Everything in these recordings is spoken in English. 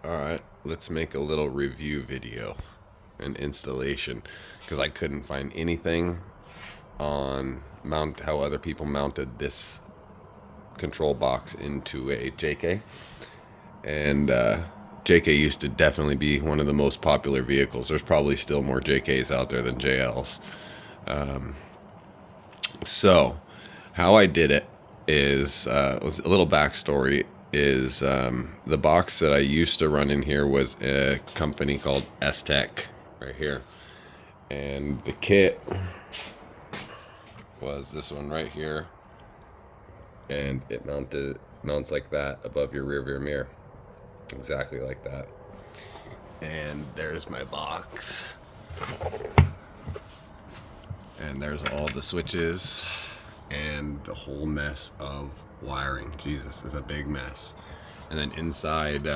Alright, let's make a little review video and installation, because I couldn't find anything on how other people mounted this control box into a JK. And JK used to definitely be one of the most popular vehicles. There's probably still more JKs out there than JLs. So how I did it is was a little backstory is the box that I used to run in here was a company called S-Tech right here, and the kit was this one right here, and it mounts like that above your rear view mirror, exactly like that. And there's my box, and there's all the switches and the whole mess of wiring. Jesus, it's a big mess. And then inside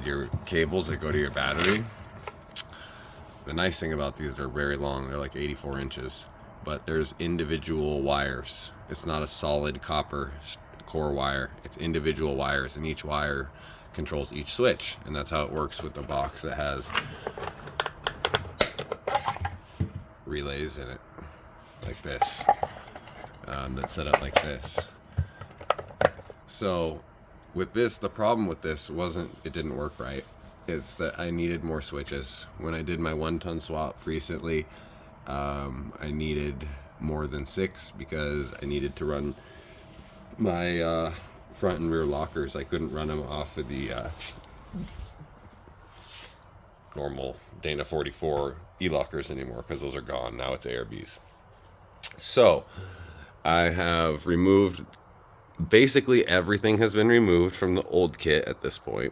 your cables that go to your battery, the nice thing about these, they're very long. They're like 84 inches, but there's individual wires. It's not a solid copper core wire. It's individual wires, and each wire controls each switch. And that's how it works with the box that has relays in it, like this, that's set up like this. So with this, the problem with this wasn't it didn't work right. It's that I needed more switches. When I did my 1-ton swap recently, I needed more than 6 because I needed to run my front and rear lockers. I couldn't run them off of the normal Dana 44 e-lockers anymore because those are gone. Now it's ARBs. So I have removed, basically everything has been removed from the old kit at this point,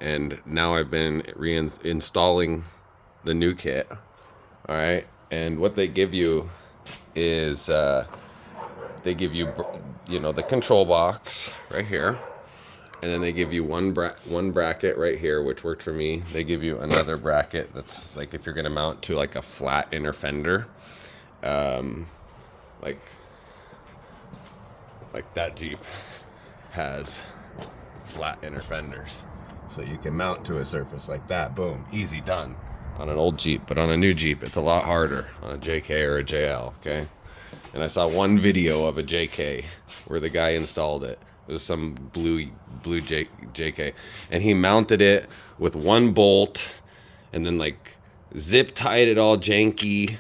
and now I've been reinstalling the new kit. All right, and what they give you is they give you, the control box right here, and then they give you one bracket right here, which worked for me. They give you another bracket that's like if you're gonna mount to like a flat inner fender, like that Jeep has flat inner fenders, so you can mount to a surface like that. Boom, easy done on an old Jeep. But on a new Jeep, it's a lot harder on a JK or a JL. Okay, and I saw one video of a JK where the guy installed it. It was some blue JK, and he mounted it with one bolt, and then like zip tied it all janky.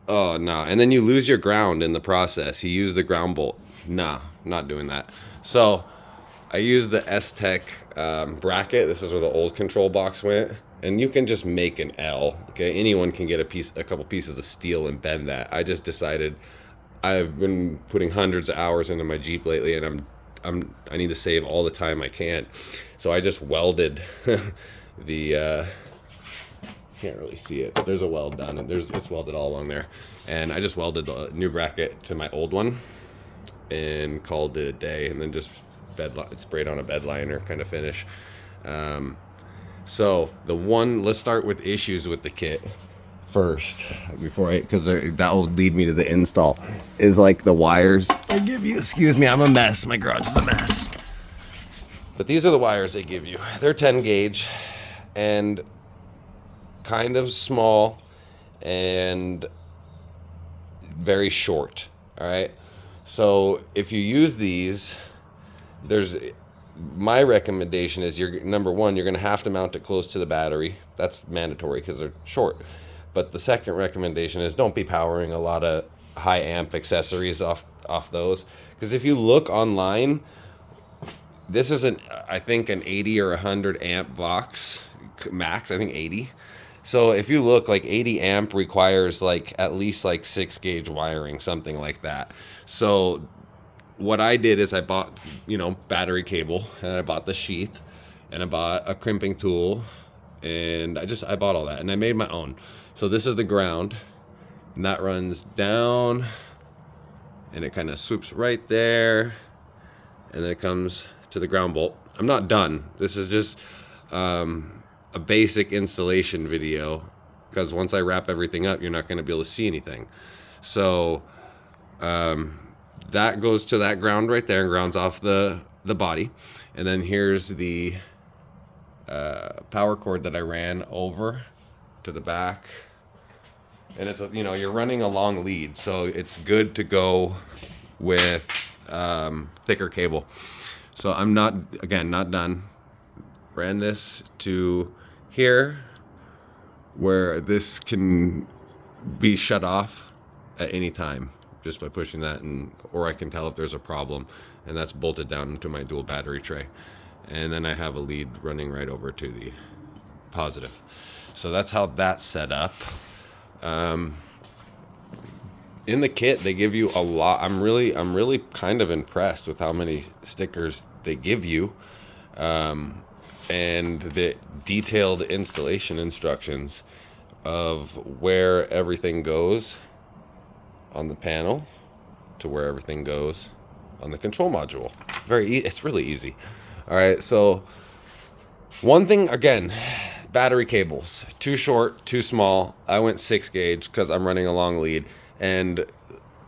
Oh no, and then you lose your ground in the process. He used the ground bolt. Nah, not doing that. So I used the S-Tech bracket. This is where the old control box went, and you can just make an L. Okay, anyone can get a couple pieces of steel and bend that. I just decided I've been putting hundreds of hours into my Jeep lately, and I need to save all the time I can. So I just welded the can't really see it, but there's a weld done, and it's welded all along there. And I just welded the new bracket to my old one and called it a day, and then just sprayed on a bed liner kind of finish. So let's start with issues with the kit first because that will lead me to the install, is like the wires they give you. Excuse me, I'm a mess. My garage is a mess. But these are the wires they give you. They're 10 gauge and kind of small and very short. All right, so if you use these, my recommendation is number one, you're going to have to mount it close to the battery. That's mandatory because they're short. But the second recommendation is don't be powering a lot of high amp accessories off those, because if you look online, this is I think an 80 or 100 amp box max. I think 80. So if you look, like 80 amp requires like at least like 6 gauge wiring, something like that. So what I did is I bought, battery cable, and I bought the sheath, and I bought a crimping tool, and I bought all that, and I made my own. So this is the ground, and that runs down, and it kind of swoops right there, and then it comes to the ground bolt. I'm not done. This is just a basic installation video, because once I wrap everything up, you're not going to be able to see anything. So that goes to that ground right there and grounds off the the body. And then here's the power cord that I ran over to the back. And it's, you know, you're running a long lead, so it's good to go with thicker cable. So I'm not done. Ran this to here, where this can be shut off at any time just by pushing that, or I can tell if there's a problem, and that's bolted down into my dual battery tray. And then I have a lead running right over to the positive. So that's how that's set up. In the kit, they give you a lot. I'm really kind of impressed with how many stickers they give you, and the detailed installation instructions of where everything goes on the panel to where everything goes on the control module. It's really easy. All right, so one thing, again, battery cables, too short, too small. I went 6 gauge because I'm running a long lead. And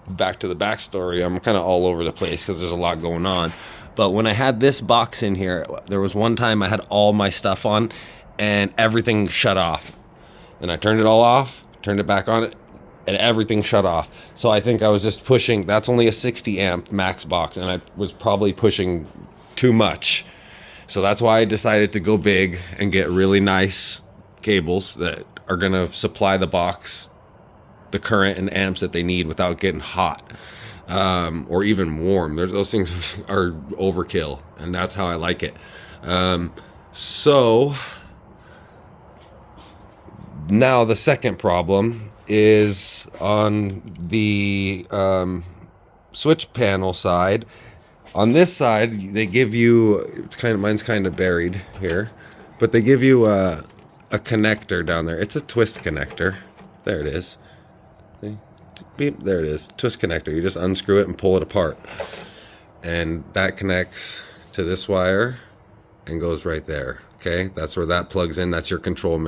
back to the backstory, I'm kind of all over the place because there's a lot going on. But when I had this box in here, there was one time I had all my stuff on and everything shut off. And I turned it all off, turned it back on, and everything shut off. So I think I was just pushing. That's only a 60 amp max box, and I was probably pushing too much. So that's why I decided to go big and get really nice cables that are going to supply the box the current and amps that they need without getting hot, or even warm. Those things are overkill, and that's how I like it. So now the second problem is on the switch panel side. On this side, they give you, mine's kind of buried here, but they give you a connector down there. It's a twist connector. There it is. Beep, there it is. Twist connector. You just unscrew it and pull it apart, and that connects to this wire and goes right there. Okay, that's where that plugs in. That's your control,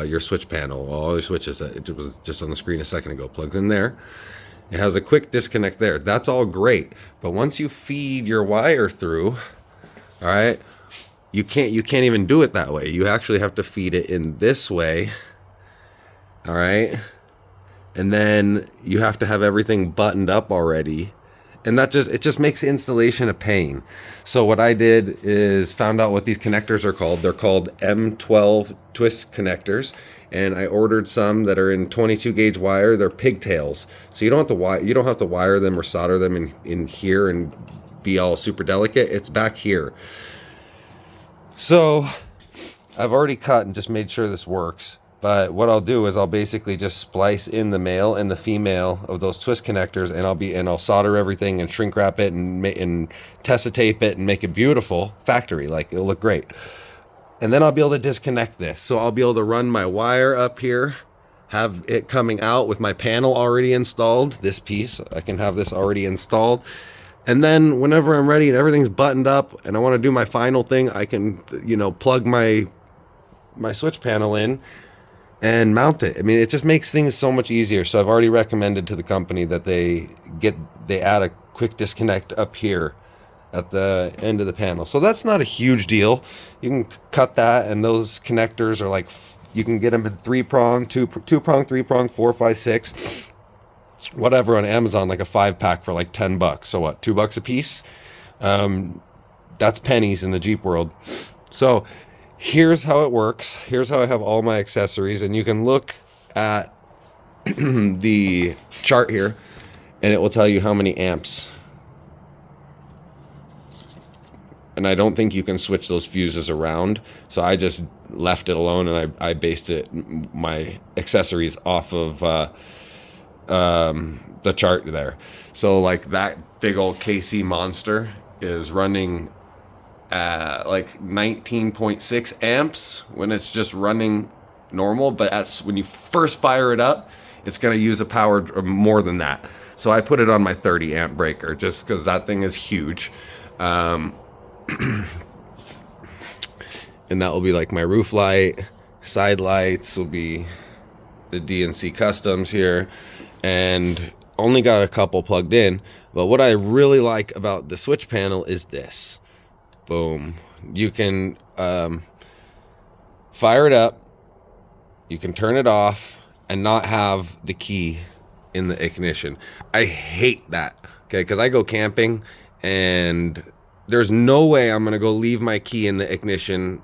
your switch panel. All your switches. It was just on the screen a second ago. Plugs in there. It has a quick disconnect there. That's all great, but once you feed your wire through, all right, you can't even do it that way. You actually have to feed it in this way. All right. And then you have to have everything buttoned up already. And it just makes installation a pain. So what I did is found out what these connectors are called. They're called M12 twist connectors. And I ordered some that are in 22 gauge wire. They're pigtails. So you don't have to wire them or solder them in here and be all super delicate. It's back here. So I've already cut and just made sure this works. But what I'll do is I'll basically just splice in the male and the female of those twist connectors, and I'll solder everything and shrink wrap it and Tessa tape it and make it beautiful factory, like it'll look great. And then I'll be able to disconnect this. So I'll be able to run my wire up here, have it coming out with my panel already installed. This piece, I can have this already installed. And then whenever I'm ready and everything's buttoned up and I want to do my final thing, I can, plug my switch panel in and mount it. I mean, it just makes things so much easier. So I've already recommended to the company that they add a quick disconnect up here at the end of the panel. So that's not a huge deal. You can cut that, and those connectors are like, you can get them in 3-prong, 2-prong, 3-prong, 4, 5, 6, whatever on Amazon, like a 5-pack for like $10. So what, $2 a piece? That's pennies in the Jeep world. So here's how it works. Here's how I have all my accessories, and you can look at the chart here and it will tell you how many amps. And I don't think you can switch those fuses around, so I just left it alone, and I based my accessories off of the chart there. So like that big old KC Monster is running like 19.6 amps when it's just running normal, but when you first fire it up, it's going to use a power more than that. So I put it on my 30 amp breaker just because that thing is huge. And that will be like my roof light. Side lights will be the DNC Customs here, and only got a couple plugged in. But what I really like about the switch panel is this. Boom. You can fire it up. You can turn it off and not have the key in the ignition. I hate that, okay? Because I go camping and there's no way I'm gonna go leave my key in the ignition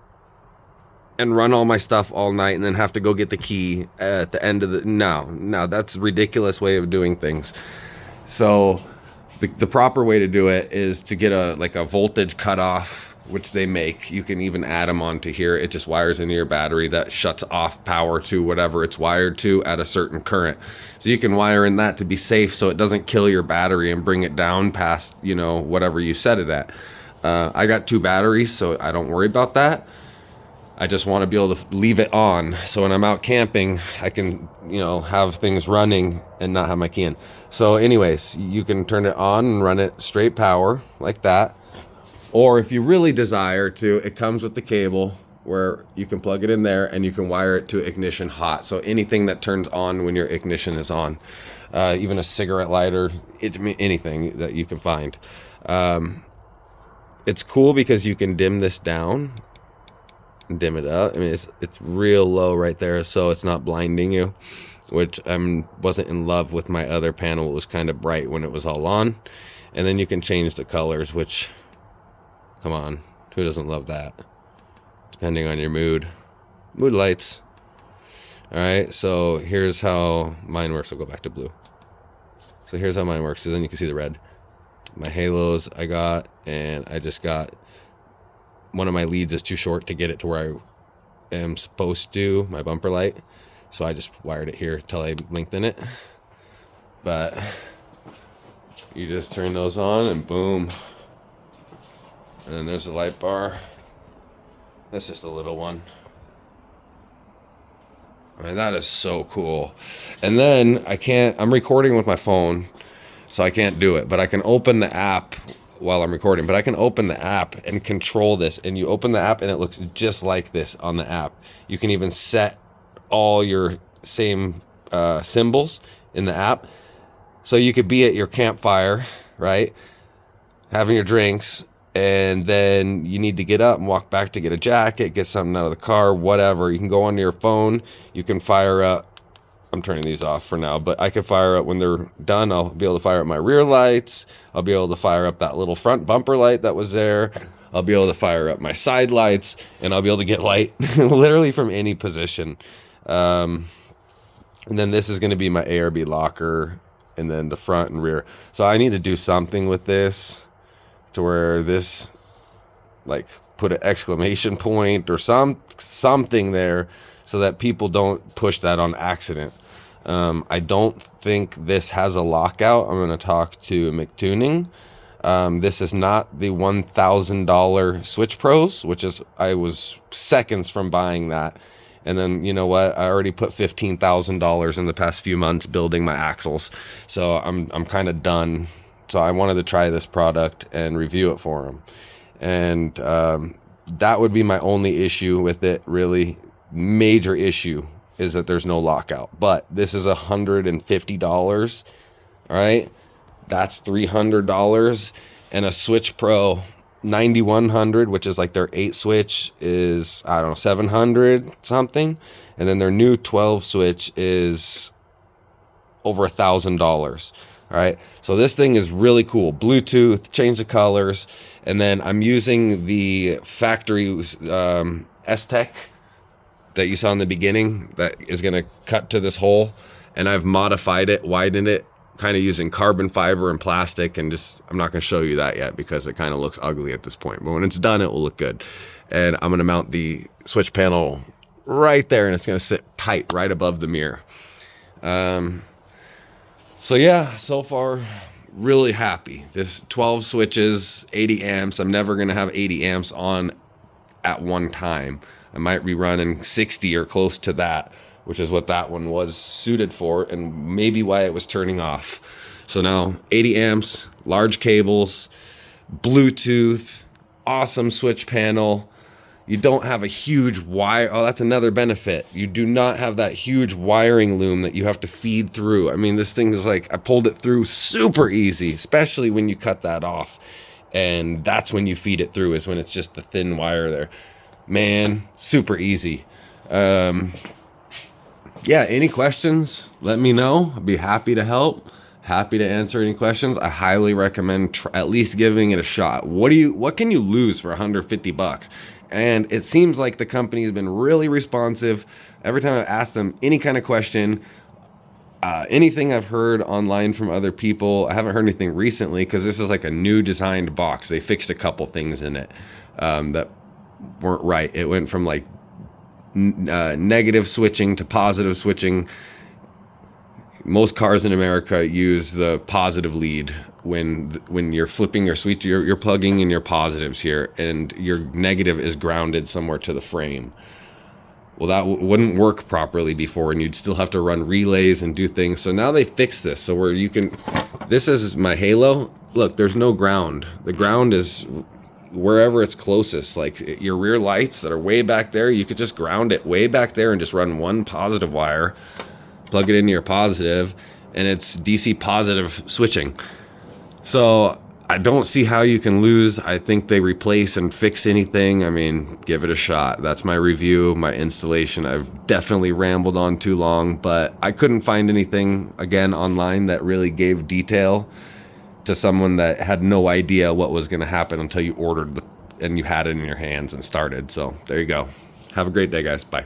and run all my stuff all night and then have to go get the key at the end of the... No, that's a ridiculous way of doing things. So the proper way to do it is to get a voltage cutoff, which they make. You can even add them onto here. It just wires into your battery that shuts off power to whatever it's wired to at a certain current. So you can wire in that to be safe so it doesn't kill your battery and bring it down past, you know, whatever you set it at. I got 2 batteries, so I don't worry about that. I just want to be able to leave it on, so when I'm out camping, I can, you know, have things running and not have my key in. So anyways, you can turn it on and run it straight power like that. Or if you really desire to, it comes with the cable where you can plug it in there and you can wire it to ignition hot. So anything that turns on when your ignition is on, even a cigarette lighter, anything that you can find. It's cool because you can dim this down, dim it up. I mean, it's real low right there, so it's not blinding you, which I wasn't in love with my other panel. It was kind of bright when it was all on. And then you can change the colors, which, come on, who doesn't love that? Depending on your mood lights. All right, so here's how mine works. I'll go back to blue. So here's how mine works. So then you can see the red. My halos I got, and I just got one of my leads is too short to get it to where I am supposed to, my bumper light. So I just wired it here till I lengthen it. But you just turn those on and boom. And then there's the light bar. That's just a little one. I mean, that is so cool. And then I'm recording with my phone, so I can't do it, but I can open the app while I'm recording, but I can open the app and control this, and you open the app and it looks just like this on the app. You can even set all your same symbols in the app. So you could be at your campfire, right? Having your drinks, and then you need to get up and walk back to get a jacket, get something out of the car, whatever. You can go onto your phone. You can fire up. I'm turning these off for now, but I can fire up when they're done. I'll be able to fire up my rear lights. I'll be able to fire up that little front bumper light that was there. I'll be able to fire up my side lights, and I'll be able to get light literally from any position. And then this is going to be my ARB locker, and then the front and rear. So I need to do something with this to where this, like, put an exclamation point or something there so that people don't push that on accident. I don't think this has a lockout. I'm going to talk to Mictuning. This is not the $1,000 Switch Pros, which is, I was seconds from buying that. And then, you know what? I already put $15,000 in the past few months building my axles. So I'm kind of done. So I wanted to try this product and review it for them. And that would be my only issue with it, really. Major issue is that there's no lockout. But this is $150. All right? That's $300. And a Switch Pro 9100, which is like their 8 switch, is, I don't know, 700 something. And then their new 12 switch is over $1,000. All right, so this thing is really cool. Bluetooth, change the colors, and then I'm using the factory S-Tech that you saw in the beginning that is going to cut to this hole, and I've modified it, widened it, kind of using carbon fiber and plastic, and just, I'm not going to show you that yet because it kind of looks ugly at this point, but when it's done, it will look good. And I'm going to mount the switch panel right there, and it's going to sit tight right above the mirror. So yeah, so far, really happy. This 12 switches, 80 amps. I'm never going to have 80 amps on at one time. I might be running 60 or close to that, which is what that one was suited for, and maybe why it was turning off. So now 80 amps, large cables, Bluetooth, awesome switch panel. You don't have a huge wire. Oh, that's another benefit. You do not have that huge wiring loom that you have to feed through. I mean, this thing is like, I pulled it through super easy, especially when you cut that off. And that's when you feed it through, is when it's just the thin wire there. Man, super easy. Yeah, any questions, let me know. I'd be happy to help. Happy to answer any questions. I highly recommend at least giving it a shot. What can you lose for $150? And it seems like the company has been really responsive. Every time I've asked them any kind of question, anything I've heard online from other people, I haven't heard anything recently because this is like a new designed box. They fixed a couple things in it that weren't right. It went from like negative switching to positive switching. Most cars in America use the positive lead when you're flipping your switch. You're plugging in your positives here, and your negative is grounded somewhere to the frame. Well, that wouldn't work properly before, and you'd still have to run relays and do things. So now they fixed this, so where you can. This is my halo. Look, there's no ground. The ground is wherever it's closest. Like your rear lights that are way back there, you could just ground it way back there and just run one positive wire. Plug it into your positive, and it's DC positive switching. So I don't see how you can lose. I think they replace and fix anything. I mean, give it a shot. That's my review, my installation. I've definitely rambled on too long, but I couldn't find anything, again, online that really gave detail to someone that had no idea what was going to happen until you ordered and you had it in your hands and started. So there you go. Have a great day, guys. Bye.